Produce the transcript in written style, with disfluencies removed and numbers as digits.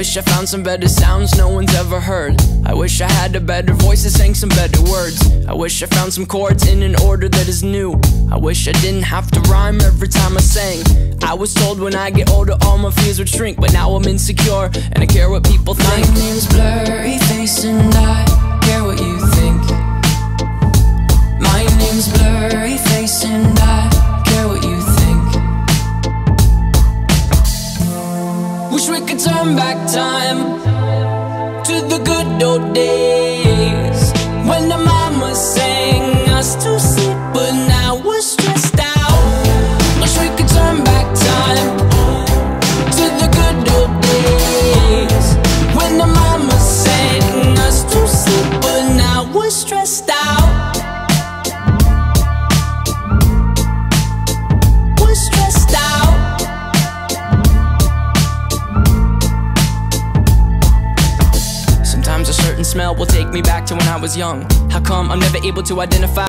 wish I found some better sounds no one's ever heard. I wish I had a better voice that sang some better words. I wish I found some chords in an order that is new. I wish I didn't have to rhyme every time I sang. I was told when I get older all my fears would shrink, but now I'm insecure and I care what people think. My name's Blurryface and I care what you think. My name's Blurryface and I care what you think. Wish we could turn back time to the good old days when the mama sang us to sleep, but now we're stressed out. Wish we could turn back time to the good old days when the mama sang us to sleep, but now we're stressed out. We're stressed out. Sometimes a certain smell will take me back to when I was young. How come I'm never able to identify